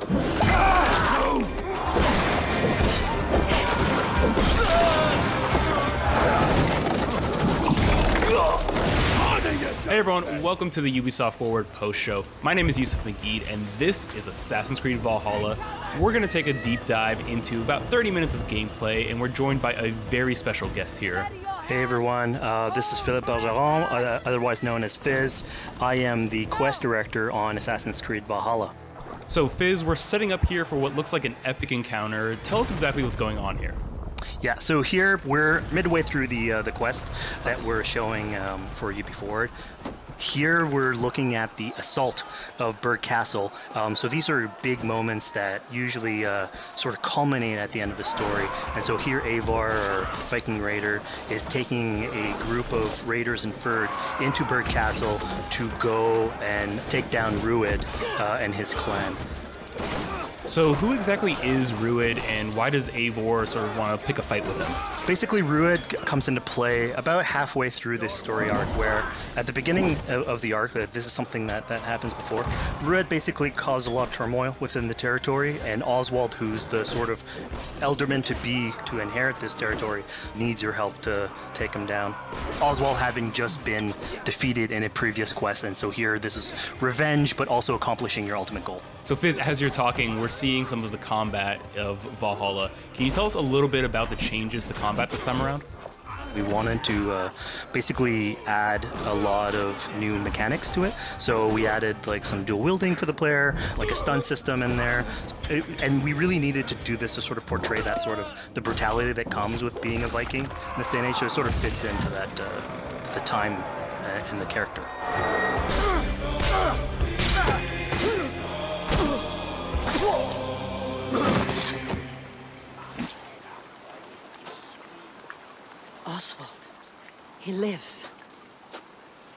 Hey everyone, welcome to the Ubisoft Forward post show. My name is Yusuf McGeed, and this is Assassin's Creed Valhalla. We're going to take a deep dive into about 30 minutes of gameplay, and we're joined by a very special guest here. Hey everyone, this is Philippe Bergeron, otherwise known as Fizz. I am the quest director on Assassin's Creed Valhalla. So Fizz, we're setting up here for what looks like an epic encounter. Tell us exactly what's going on here. Yeah, so here we're midway through the quest that we're showing for UB Forward. Here we're looking at the assault of Berg Castle. So these are big moments that usually sort of culminate at the end of the story. And so here Eivor, our Viking raider, is taking a group of raiders and Fyrds into Berg Castle to go and take down Rued and his clan. So who exactly is Rued, and why does Eivor sort of want to pick a fight with him? Basically, Rued comes into play about halfway through this story arc, where at the beginning of the arc, this is something that happens before, Rued basically caused a lot of turmoil within the territory, and Oswald, who's the sort of elderman to inherit this territory, needs your help to take him down. Oswald having just been defeated in a previous quest, and so here this is revenge, but also accomplishing your ultimate goal. So Fizz, as you're talking, we're seeing some of the combat of Valhalla. Can you tell us a little bit about the changes to combat this time around? We wanted to basically add a lot of new mechanics to it. So we added like some dual wielding for the player, like a stun system in there. And we really needed to do this to sort of portray that sort of the brutality that comes with being a Viking in this day and age. So it sort of fits into that, the time and the character. Oswald. He lives.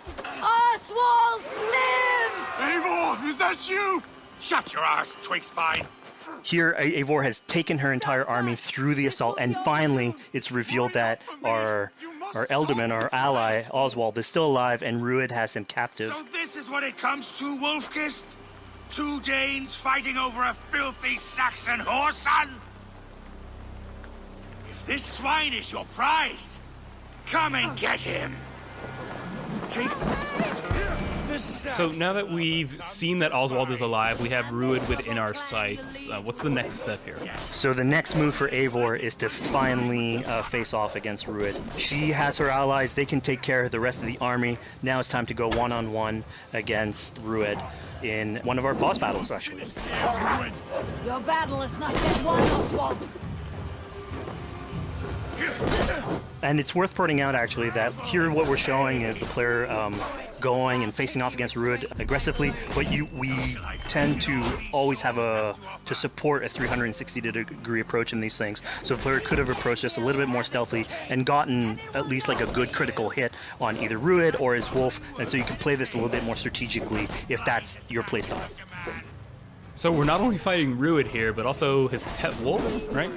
Oswald lives! Eivor, is that you? Shut your ass, twig spine. Here, Eivor has taken her entire army through the assault, and finally it's revealed that our Elderman, our ally, Oswald, is still alive, and Rued has him captive. So this is what it comes to, Wolfkist? Two Danes fighting over a filthy Saxon whoreson? If this swine is your prize, come and get him! So now that we've seen that Oswald is alive, we have Rued within our sights. What's the next step here? So the next move for Eivor is to finally face off against Rued. She has her allies, they can take care of the rest of the army. Now it's time to go one-on-one against Rued in one of our boss battles, actually. Your battle is not yet won, Oswald. And it's worth pointing out, actually, that here what we're showing is the player going and facing off against Rued aggressively, but we tend to always have to support a 360-degree approach in these things. So the player could have approached this a little bit more stealthily and gotten at least like a good critical hit on either Rued or his wolf, and so you can play this a little bit more strategically if that's your playstyle. So we're not only fighting Rued here, but also his pet wolf, right?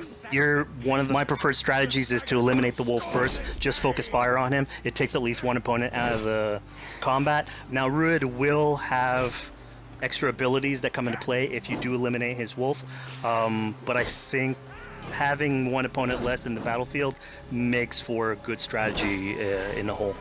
One of my preferred strategies is to eliminate the wolf first, just focus fire on him. It takes at least one opponent out of the combat. Now Rued will have extra abilities that come into play if you do eliminate his wolf, but I think having one opponent less in the battlefield makes for a good strategy in the whole.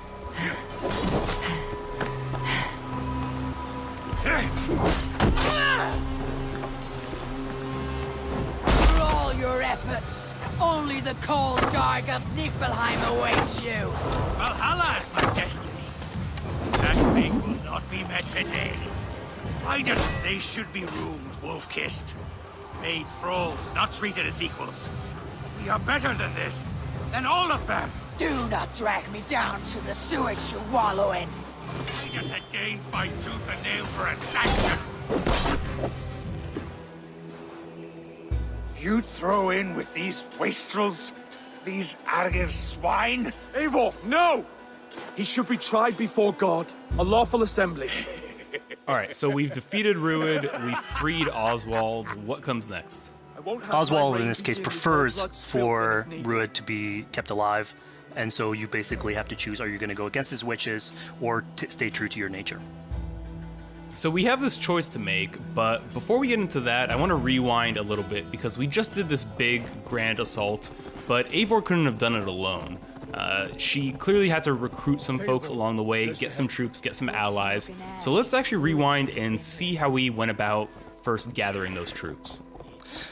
Your efforts. Only the cold dark of Niflheim awaits you. Valhalla is my destiny. That fate will not be met today. Why doesn't they should be roomed, Wolf-kissed? Made thralls, not treated as equals. We are better than this. Than all of them. Do not drag me down to the sewage you wallow in. Why does a Dane fight tooth and nail for a Saxon? You'd throw in with these wastrels? These Argir swine? Eivor, no! He should be tried before God, a lawful assembly. Alright, so we've defeated Rued, we freed Oswald. What comes next? Oswald, in this case, prefers for Rued to be kept alive, and so you basically have to choose, are you going to go against his wishes or stay true to your nature? So we have this choice to make, but before we get into that, I want to rewind a little bit because we just did this big, grand assault, but Eivor couldn't have done it alone. She clearly had to recruit some folks along the way, get some troops, get some allies. So let's actually rewind and see how we went about first gathering those troops.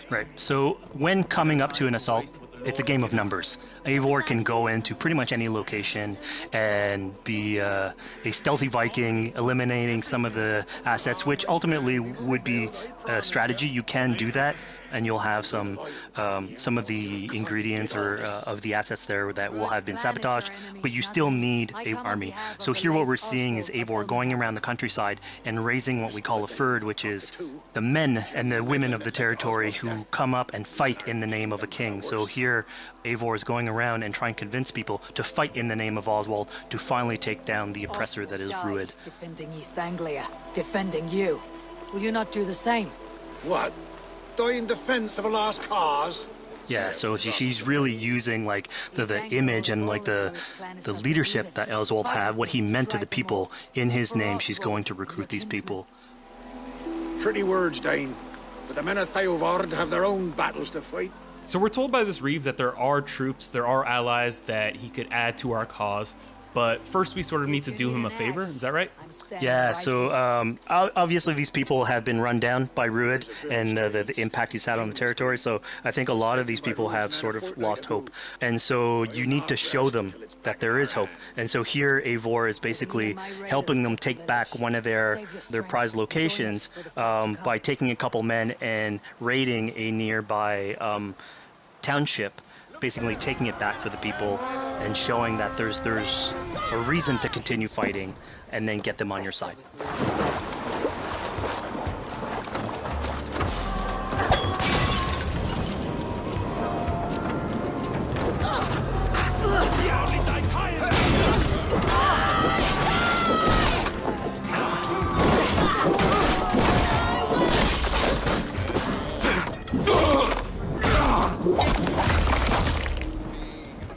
Right. So when coming up to an assault, it's a game of numbers. Eivor can go into pretty much any location and be a stealthy Viking, eliminating some of the assets, which ultimately would be a strategy. You can do that, and you'll have some of the ingredients or of the assets there that will have been sabotaged, but you still need an army. So here what we're seeing is Eivor going around the countryside and raising what we call a fyrd, which is the men and the women of the territory who come up and fight in the name of a king. So here Eivor is going around and trying to convince people to fight in the name of Oswald to finally take down the oppressor that is Rued. Defending East Anglia, defending you. Will you not do the same? What? Die in defense of a lost cause? Yeah, so she's really using like the image and like the leadership that Oswald had, what he meant to the people in his name. She's going to recruit these people. Pretty words, Dane. But the men of Theovard have their own battles to fight. So we're told by this Reeve that there are troops, there are allies that he could add to our cause, but first we sort of need to do him a favor, is that right? Yeah, so obviously these people have been run down by Rued and the impact he's had on the territory, so I think a lot of these people have sort of lost hope. And so you need to show them that there is hope. And so here Eivor is basically helping them take back one of their prized locations by taking a couple men and raiding a nearby township, basically taking it back for the people and showing that there's a reason to continue fighting and then get them on your side.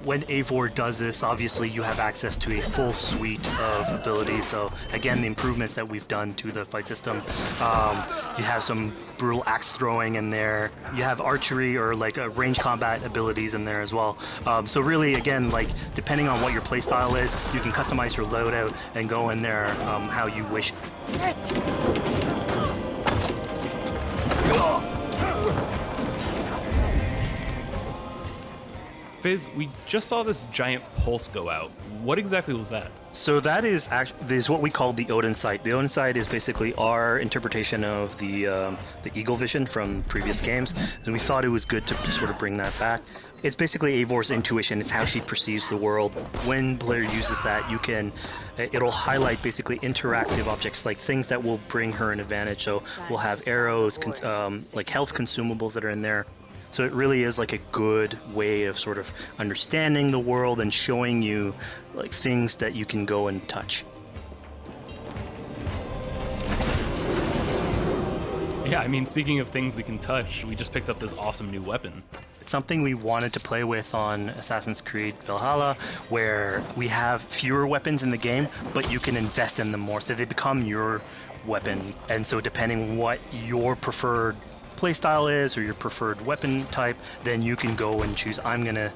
When Eivor does this, obviously you have access to a full suite of abilities. So again, the improvements that we've done to the fight system. You have some brutal axe throwing in there. You have archery or like range combat abilities in there as well. So really, again, like depending on what your playstyle is, you can customize your loadout and go in there how you wish. Fizz, we just saw this giant pulse go out. What exactly was that? So that is what we call the Odin sight. The Odin sight is basically our interpretation of the eagle vision from previous games, and we thought it was good to sort of bring that back. It's basically Eivor's intuition. It's how she perceives the world. When player uses that, it'll highlight basically interactive objects, like things that will bring her an advantage. So we'll have arrows, like health consumables that are in there. So it really is like a good way of sort of understanding the world and showing you like things that you can go and touch. Yeah, I mean, speaking of things we can touch, we just picked up this awesome new weapon. It's something we wanted to play with on Assassin's Creed Valhalla, where we have fewer weapons in the game, but you can invest in them more, so they become your weapon. And so depending on what your preferred playstyle is or your preferred weapon type, then you can go and choose, I'm gonna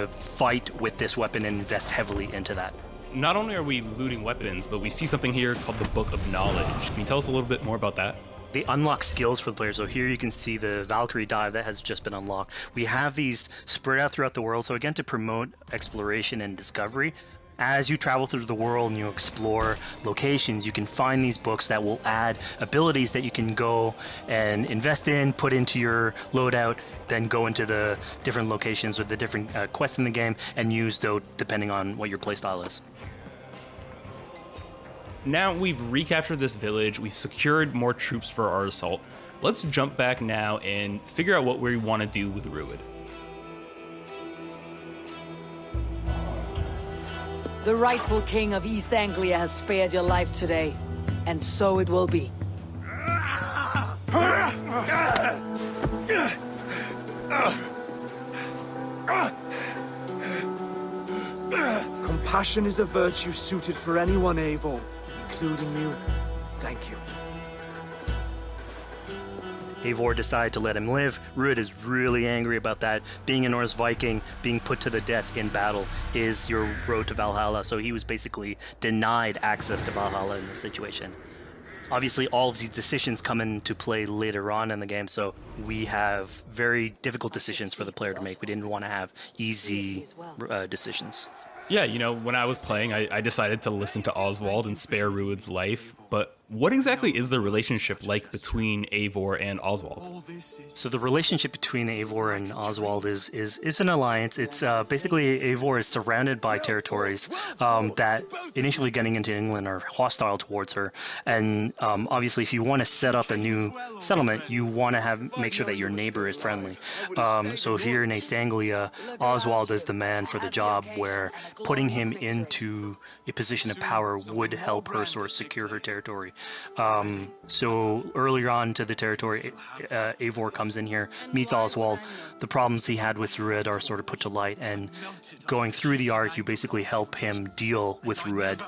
fight with this weapon and invest heavily into that. Not only are we looting weapons, but we see something here called the Book of Knowledge. Can you tell us a little bit more about that? They unlock skills for the player. So here you can see the Valkyrie dive that has just been unlocked. We have these spread out throughout the world, so again, to promote exploration and discovery. As you travel through the world and you explore locations, you can find these books that will add abilities that you can go and invest in, put into your loadout, then go into the different locations with the different quests in the game and use those depending on what your playstyle is. Now we've recaptured this village, we've secured more troops for our assault. Let's jump back now and figure out what we want to do with Rued. The rightful king of East Anglia has spared your life today, and so it will be. Compassion is a virtue suited for anyone, Eivor, including you. Thank you. Eivor decided to let him live. Ruud is really angry about that. Being a Norse Viking, being put to the death in battle is your road to Valhalla, so he was basically denied access to Valhalla in this situation. Obviously, all of these decisions come into play later on in the game, so we have very difficult decisions for the player to make. We didn't want to have easy decisions. Yeah, you know, when I was playing, I decided to listen to Oswald and spare Ruud's life, but what exactly is the relationship like between Eivor and Oswald? So the relationship between Eivor and Oswald is an alliance. It's basically Eivor is surrounded by territories that initially getting into England are hostile towards her, and obviously if you want to set up a new settlement, you want to make sure that your neighbor is friendly. So here in East Anglia, Oswald is the man for the job, where putting him into a position of power would help her sort of secure her territory. So earlier on to the territory, Eivor comes in here, meets Oswald. The problems he had with Ruud are sort of put to light, and going through the arc, you basically help him deal with Ruud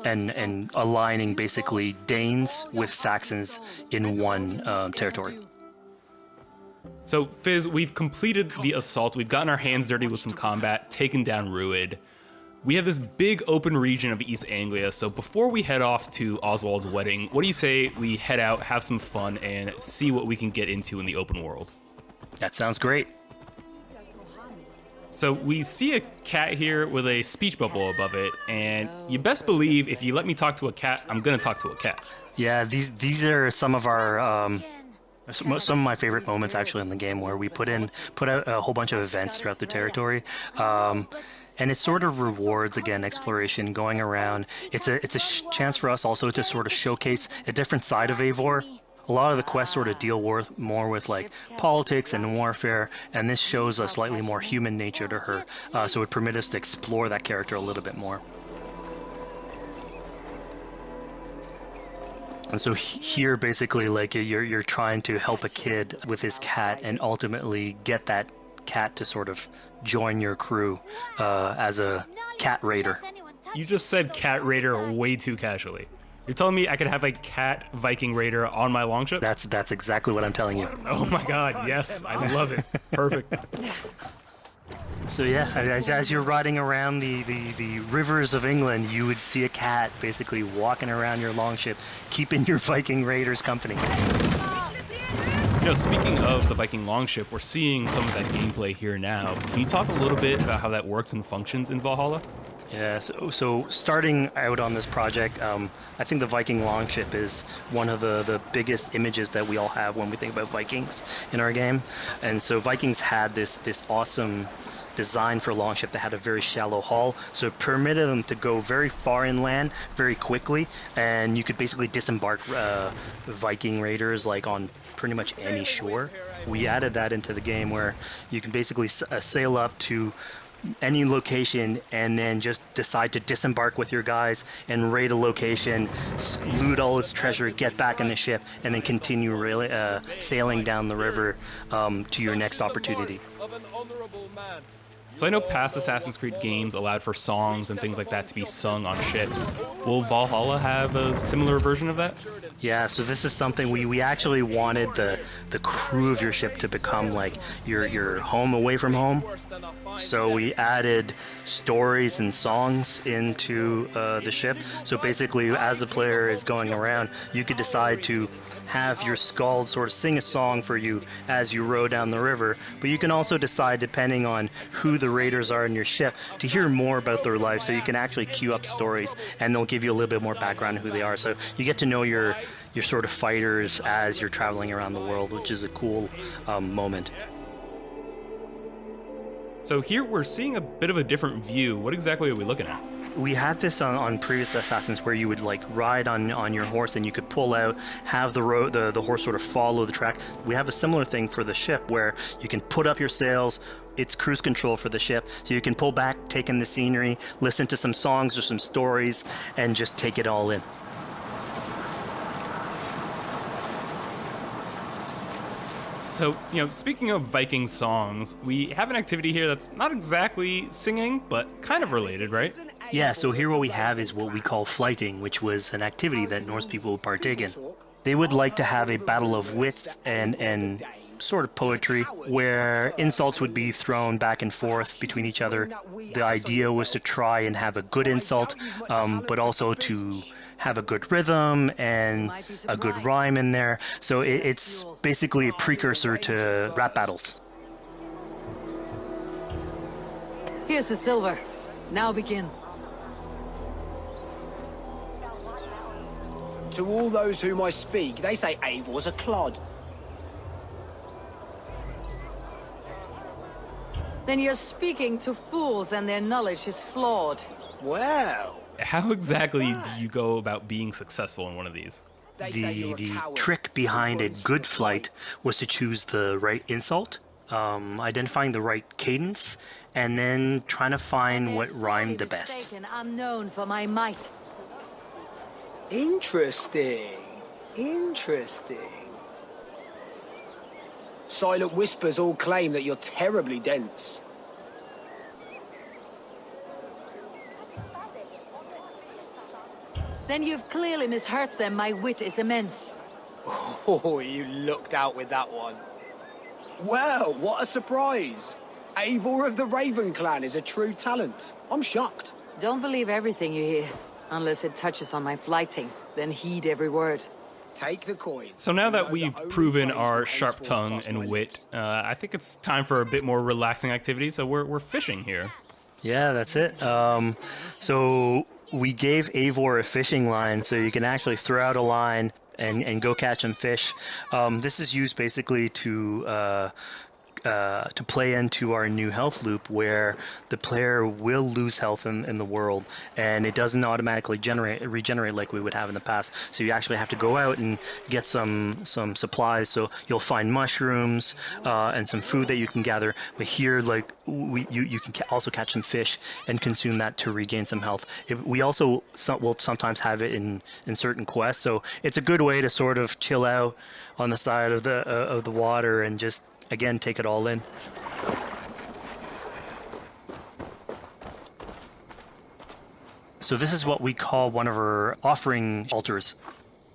and aligning basically Danes with Saxons in one territory. So, Fizz, we've completed the assault, we've gotten our hands dirty with some combat, taken down Ruud. We have this big open region of East Anglia, so before we head off to Oswald's wedding, what do you say we head out, have some fun, and see what we can get into in the open world? That sounds great. So we see a cat here with a speech bubble above it, and you best believe if you let me talk to a cat, I'm gonna talk to a cat. Yeah, these are some of our some of my favorite moments actually in the game, where we put out a whole bunch of events throughout the territory. And it sort of rewards, again, exploration, going around. It's a chance for us also to sort of showcase a different side of Eivor. A lot of the quests sort of deal more with like politics and warfare, and this shows a slightly more human nature to her. So it permits us to explore that character a little bit more. And so here, basically, like you're trying to help a kid with his cat, and ultimately get that cat to sort of join your crew as a cat raider. You just said cat raider way too casually. You're telling me I could have a cat Viking raider on my longship? That's exactly what I'm telling you. Oh my god, yes, I love it. Perfect. So yeah, as you're riding around the rivers of England, you would see a cat basically walking around your longship, keeping your Viking raiders company. You know, speaking of the Viking longship, we're seeing some of that gameplay here now. Can you talk a little bit about how that works and functions in Valhalla? Yeah, so starting out on this project, I think the Viking longship is one of the biggest images that we all have when we think about Vikings in our game. And so Vikings had this awesome design for longship that had a very shallow hull, so it permitted them to go very far inland very quickly, and you could basically disembark Viking raiders like on pretty much any shore. We added that into the game, where you can basically sail up to any location and then just decide to disembark with your guys and raid a location, loot all its treasure, get back in the ship, and then continue sailing down the river to your next opportunity. So I know past Assassin's Creed games allowed for songs and things like that to be sung on ships. Will Valhalla have a similar version of that? Yeah, so this is something we actually wanted the crew of your ship to become like your home away from home. So we added stories and songs into the ship. So basically, as the player is going around, you could decide to have your skald sort of sing a song for you as you row down the river. But you can also decide, depending on who the raiders are in your ship, to hear more about their life. So you can actually queue up stories, and they'll give you a little bit more background on who they are. So you get to know your sort of fighters as you're traveling around the world, which is a cool moment. So here we're seeing a bit of a different view. What exactly are we looking at? We had this on previous Assassins, where you would like ride on your horse, and you could pull out, have the horse sort of follow the track. We have a similar thing for the ship, where you can put up your sails. It's cruise control for the ship, so you can pull back, take in the scenery, listen to some songs or some stories, and just take it all in. So, you know, speaking of Viking songs, we have an activity here that's not exactly singing, but kind of related, right? Yeah, so here what we have is what we call flighting, which was an activity that Norse people would partake in. They would like to have a battle of wits and sort of poetry where insults would be thrown back and forth between each other. The idea was to try and have a good insult, but also to have a good rhythm and a good rhyme in there. So it's basically a precursor to rap battles. Here's the silver. Now begin. To all those whom I speak, they say Eivor's a clod. Then you're speaking to fools and their knowledge is flawed. Well, How exactly do you go about being successful in one of these? they say you're a The coward. trick behind a good flight was to choose the right insult, identifying the right cadence, and then trying to find what rhymed the best. Mistaken, I'm known for my might. Interesting. Interesting. Silent whispers all claim that you're terribly dense. Then you've clearly misheard them. My wit is immense. Oh, you looked out with that one. Well, what a surprise. Eivor of the Raven Clan is a true talent. I'm shocked. Don't believe everything you hear, unless it touches on my flighting. Then heed every word. Take the coin. So now that Know we've only proven praise our will sharp henceforth tongue cross my and wit, lips. I think it's time for a bit more relaxing activity. So we're fishing here. Yeah, that's it. So we gave Eivor a fishing line, so you can actually throw out a line and go catch some fish. This is used basically to play into our new health loop, where the player will lose health in the world, and it doesn't automatically regenerate like we would have in the past. So you actually have to go out and get some supplies. So you'll find mushrooms and some food that you can gather. But here, like you can also catch some fish and consume that to regain some health. We also will sometimes have it in certain quests. So it's a good way to sort of chill out on the side of the water and just, again, take it all in. So this is what we call one of our offering altars.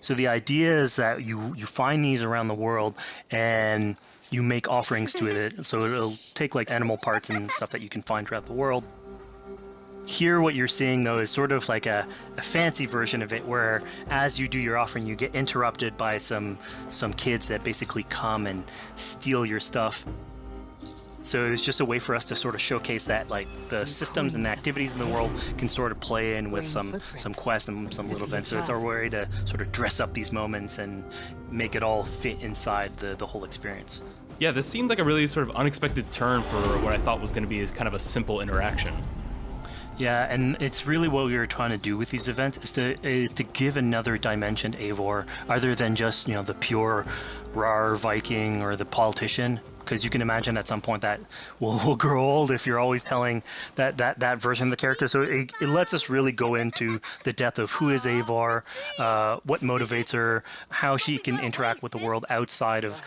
So the idea is that you find these around the world and you make offerings to it. So it'll take like animal parts and stuff that you can find throughout the world. Here what you're seeing though is sort of like a fancy version of it, where as you do your offering you get interrupted by some kids that basically come and steal your stuff. So it's just a way for us to sort of showcase that like the systems and the activities in the world can sort of play in with some quests and some little events. So it's our way to sort of dress up these moments and make it all fit inside the whole experience. Yeah, this seemed like a really sort of unexpected turn for what I thought was going to be kind of a simple interaction. Yeah, and it's really what we were trying to do with these events is to give another dimension to Eivor, other than just, the pure rar Viking or the politician. Because you can imagine at some point that will grow old if you're always telling that version of the character. So it lets us really go into the depth of who is Eivor, what motivates her, how she can interact with the world outside of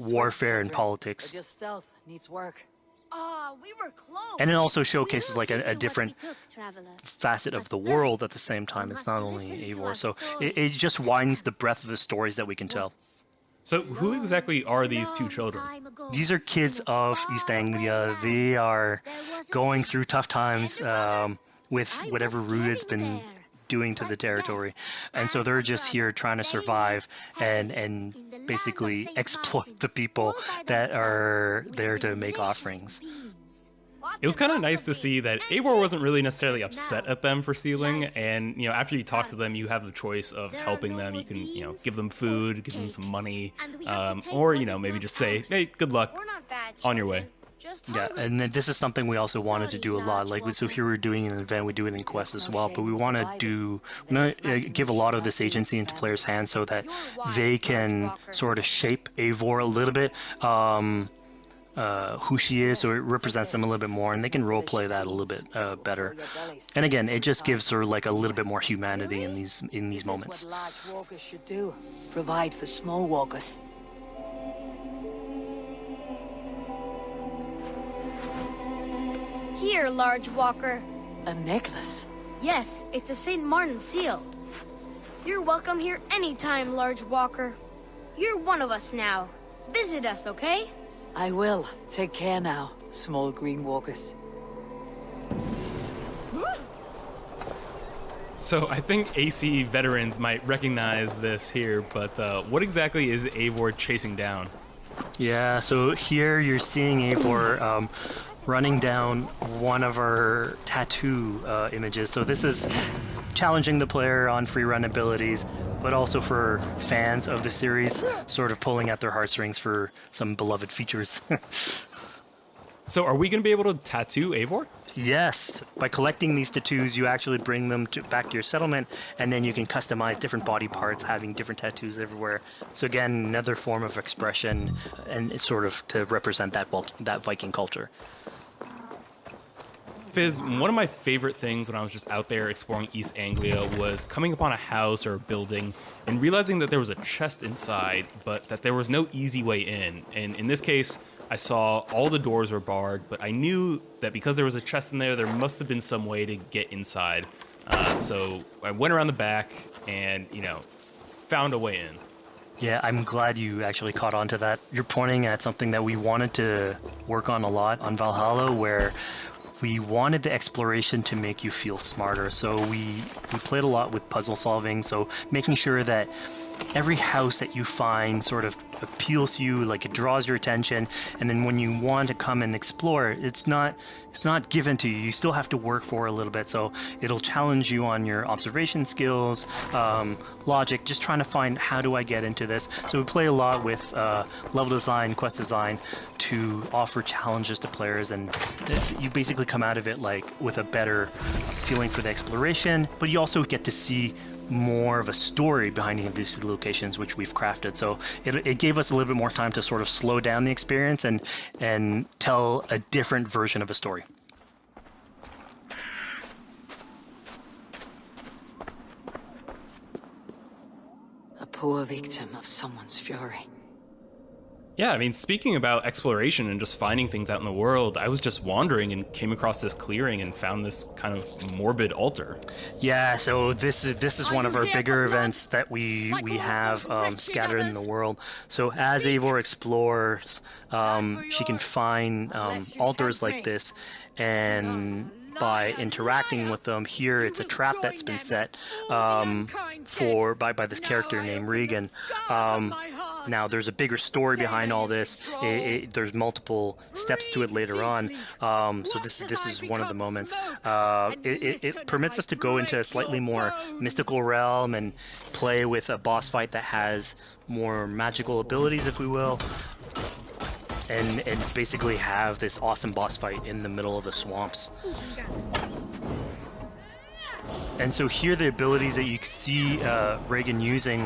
warfare and politics. But your stealth needs work. We were close. And it also showcases like a different What we took, traveler. facet of the world at the same time. It's not only Eivor. So it just widens the breadth of the stories that we can tell. So who exactly are these two children? These are kids of East Anglia. They are going through tough times with whatever Rued's been doing to the territory. And so they're just here trying to survive and basically exploit the people that are there to make offerings. It was kind of nice to see that Eivor wasn't really necessarily upset at them for stealing, and after you talk to them, you have the choice of helping them. You can give them food, give them some money, or maybe just say, hey, good luck, on your way. Yeah, and then this is something we also wanted to do a lot. Like, so here we're doing an event, we do it in quests as well, but we want to give a lot of this agency into players' hands so that they can sort of shape Eivor a little bit. Who she is, so it represents them a little bit more, and they can roleplay that a little bit better. And again, it just gives her like a little bit more humanity in these moments. What large walkers should do. Provide for small walkers. Here, large walker. A necklace? Yes, it's a St. Martin seal. You're welcome here anytime, large walker. You're one of us now. Visit us, okay? I will. Take care now, small green walkers. So I think AC veterans might recognize this here, but what exactly is Eivor chasing down? Yeah, so here you're seeing Eivor running down one of our tattoo images. So this is challenging the player on free run abilities, but also for fans of the series, sort of pulling at their heartstrings for some beloved features. So are we going to be able to tattoo Eivor? Yes, by collecting these tattoos, you actually bring them back to your settlement, and then you can customize different body parts, having different tattoos everywhere. So again, another form of expression, and it's sort of to represent that Viking culture. Fizz, one of my favorite things when I was just out there exploring East Anglia was coming upon a house or a building and realizing that there was a chest inside, but that there was no easy way in. And in this case, I saw all the doors were barred, but I knew that because there was a chest in there must have been some way to get inside. So I went around the back and, found a way in. Yeah, I'm glad you actually caught on to that. You're pointing at something that we wanted to work on a lot on Valhalla, where we wanted the exploration to make you feel smarter. So we played a lot with puzzle solving, so making sure that every house that you find sort of appeals to you, like it draws your attention, and then when you want to come and explore, it's not given to you. You still have to work for it a little bit, so it'll challenge you on your observation skills, logic, just trying to find how do I get into this. So we play a lot with level design, quest design to offer challenges to players, and you basically come out of it like with a better feeling for the exploration, but you also get to see more of a story behind any of these locations, which we've crafted. So it gave us a little bit more time to sort of slow down the experience and tell a different version of a story. A poor victim of someone's fury. Yeah, I mean, speaking about exploration and just finding things out in the world, I was just wandering and came across this clearing and found this kind of morbid altar. Yeah, so this is one of our bigger events that we have scattered in the world. So as Eivor explores, she can find altars like this, and by interacting with them, here it's a trap that's been set by this character named Regan. Now, there's a bigger story behind all this. There's multiple steps to it later on. So this is one of the moments. It permits us to go into a slightly more mystical realm and play with a boss fight that has more magical abilities, if we will. And basically have this awesome boss fight in the middle of the swamps. And so here the abilities that you see Reagan using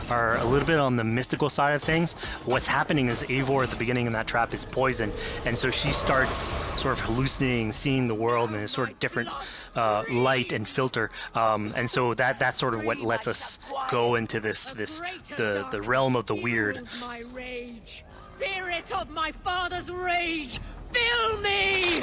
are a little bit on the mystical side of things. What's happening is Eivor at the beginning in that trap is poisoned, and so she starts sort of hallucinating, seeing the world in a sort of different light and filter. And so that's sort of what lets us go into the realm of the weird. My rage, spirit of my father's rage, fill me!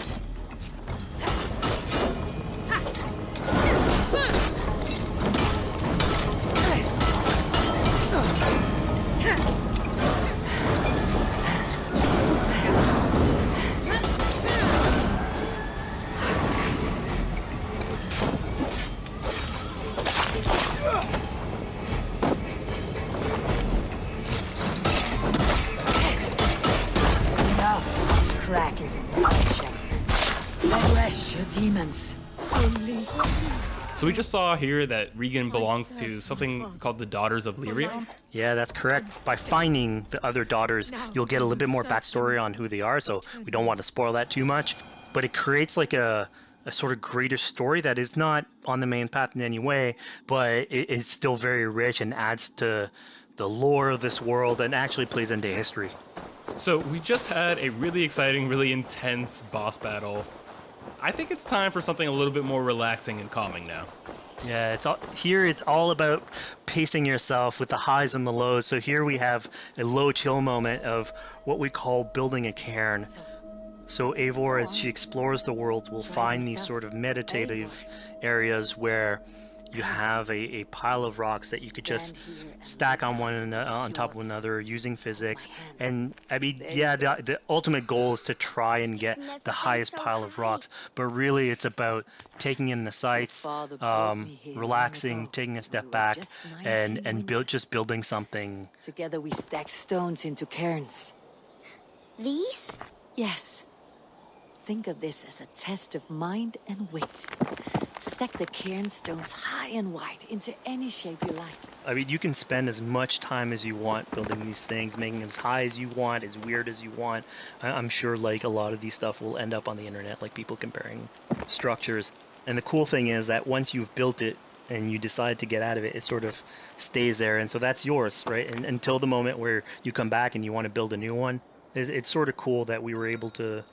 Enough of this cracking and punching. Arrest your demons. So we just saw here that Regan belongs to something called the Daughters of Lyria. Yeah, that's correct. By finding the other daughters, you'll get a little bit more backstory on who they are, so we don't want to spoil that too much. But it creates like a sort of greater story that is not on the main path in any way, but it is still very rich and adds to the lore of this world and actually plays into history. So we just had a really exciting, really intense boss battle. I think it's time for something a little bit more relaxing and calming now. Yeah, it's all about pacing yourself with the highs and the lows. So here we have a low chill moment of what we call building a cairn. So Eivor, as she explores the world, will find these sort of meditative areas where you have a pile of rocks that you could just stack on top of one another using physics. And I mean, yeah, the ultimate goal is to try and get the highest pile of rocks, but really it's about taking in the sights, relaxing, taking a step back, and just building something. Together we stack stones into cairns. These? Yes. Think of this as a test of mind and wit. Stack the cairn stones high and wide into any shape you like. I mean, you can spend as much time as you want building these things, making them as high as you want, as weird as you want. I'm sure like a lot of these stuff will end up on the internet, like people comparing structures. And the cool thing is that once you've built it and you decide to get out of it, it sort of stays there. And so that's yours, right? And until the moment where you come back and you want to build a new one. It's sort of cool that we were able to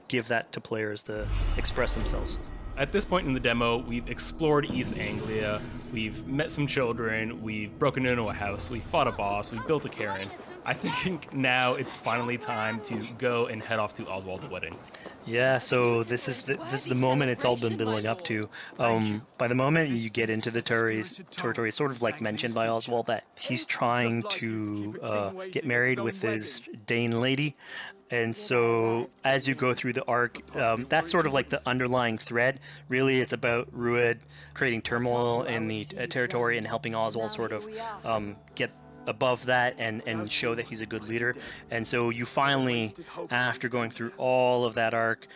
give that to players to express themselves. At this point in the demo, we've explored East Anglia, we've met some children, we've broken into a house, we fought a boss, we built a cairn. I think now it's finally time to go and head off to Oswald's wedding. Yeah, so this is the moment it's all been building up to. By the moment you get into the territory, it's sort of like mentioned by Oswald that he's trying to get married with his Dane lady. And so as you go through the arc, that's sort of like the underlying thread. Really, it's about Rued creating turmoil in the territory and helping Oswald sort of get above that and show that he's a good leader. And so you finally, after going through all of that arc,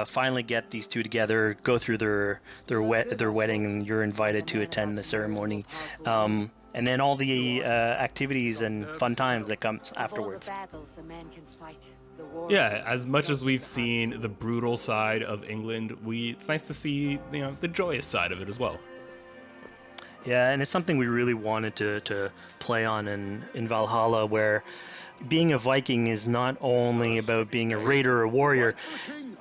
finally get these two together, go through their wedding, and you're invited to attend the ceremony. And then all the activities and fun times that comes afterwards. Yeah, as much as we've seen the brutal side of England, it's nice to see, the joyous side of it as well. Yeah, and it's something we really wanted to play on in Valhalla, where being a Viking is not only about being a raider or a warrior.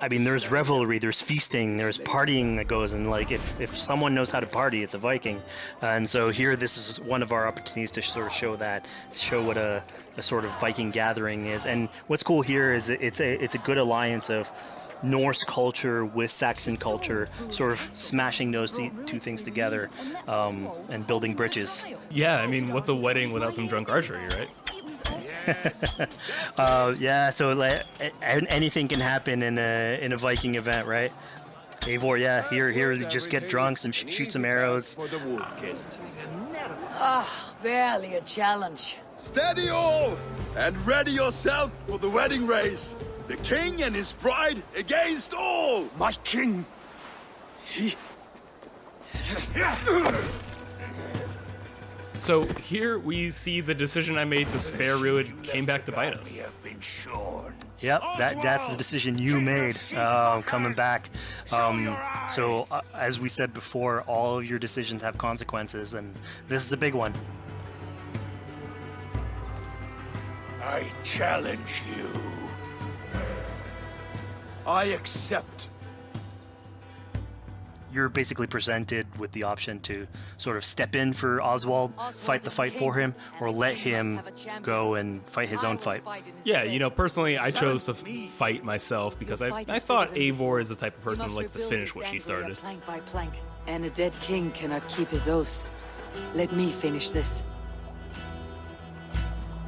I mean, there's revelry, there's feasting, there's partying that goes, and like if someone knows how to party, it's a Viking. And so here, this is one of our opportunities to sort of show what a sort of Viking gathering is. And what's cool here is it's a good alliance of Norse culture with Saxon culture, sort of smashing those two things together and building bridges. Yeah, I mean, what's a wedding without some drunk archery, right? Yeah, so like, anything can happen in a Viking event, right? Eivor, yeah, here, just get drunk, shoot some arrows. Barely a challenge. Steady all, and ready yourself for the wedding race. The king and his bride against all! My king! He... So here we see the decision I made to spare Rued came back to bite us. Yep, that's the decision you made, coming back. So as we said before, all of your decisions have consequences, and this is a big one. I challenge you. I accept. You're basically presented with the option to sort of step in for Oswald, fight the fight for him, or let him go and fight his own fight. Yeah, personally, I chose to fight myself because I thought Eivor is the type of person who likes to finish what she started. Plank by plank, and a dead king cannot keep his oaths. Let me finish this.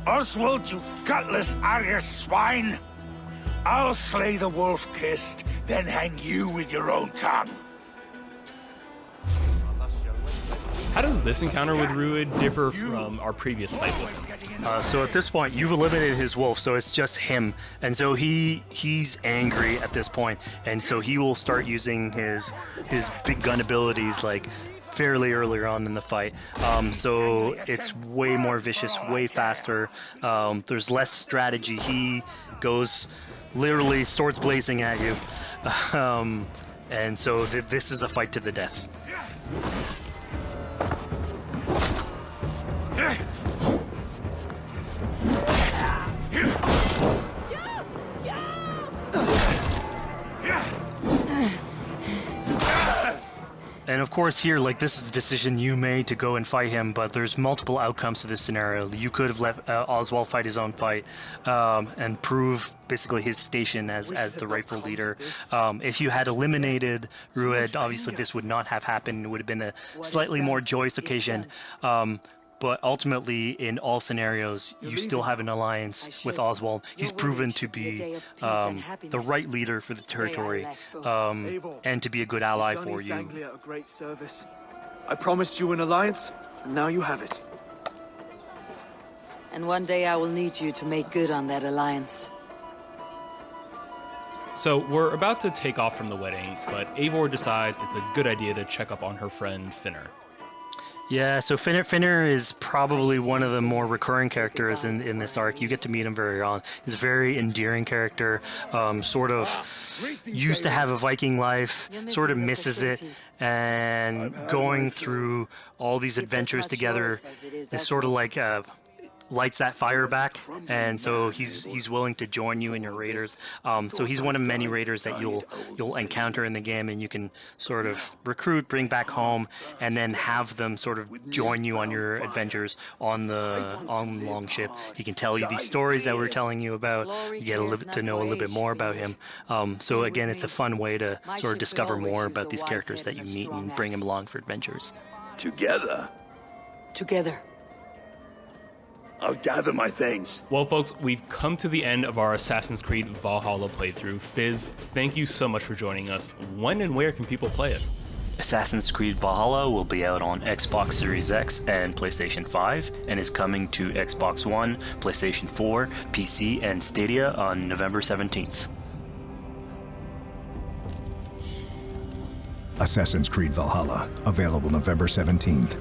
Oswald, you gutless Arya swine! I'll slay the wolf-kissed, then hang you with your own tongue. How does this encounter with Rued differ from our previous fight with him? So at this point, you've eliminated his wolf, so it's just him. And so he's angry at this point, and so he will start using his big gun abilities like fairly earlier on in the fight. So it's way more vicious, way faster. There's less strategy. He goes literally swords blazing at you. And so this is a fight to the death. And of course here, like, this is a decision you made to go and fight him, but there's multiple outcomes to this scenario. You could have let Oswald fight his own fight and prove basically his station as the rightful leader. If you had eliminated Rued, obviously this would not have happened. It would have been a slightly more joyous occasion. But ultimately, in all scenarios, you still have an alliance with Oswald. He's proven to be the right leader for this territory and to be a good ally for you. A great service. I promised you an alliance, and now you have it. And one day I will need you to make good on that alliance. So we're about to take off from the wedding, but Eivor decides it's a good idea to check up on her friend Finner. Yeah, so Finner is probably one of the more recurring characters in this arc. You get to meet him very early. He's a very endearing character, sort of used to have a Viking life, sort of misses it, and going through all these adventures together is sort of like lights that fire back, and so he's willing to join you in your raiders. So he's one of many raiders that you'll encounter in the game, and you can sort of recruit, bring back home, and then have them sort of join you on your adventures on Longship. He can tell you these stories that we're telling you about. You get to know a little bit more about him. So again, it's a fun way to sort of discover more about these characters that you meet and bring them along for adventures. Together, I'll gather my things. Well, folks, we've come to the end of our Assassin's Creed Valhalla playthrough. Fizz, thank you so much for joining us. When and where can people play it? Assassin's Creed Valhalla will be out on Xbox Series X and PlayStation 5, and is coming to Xbox One, PlayStation 4, PC, and Stadia on November 17th. Assassin's Creed Valhalla, available November 17th.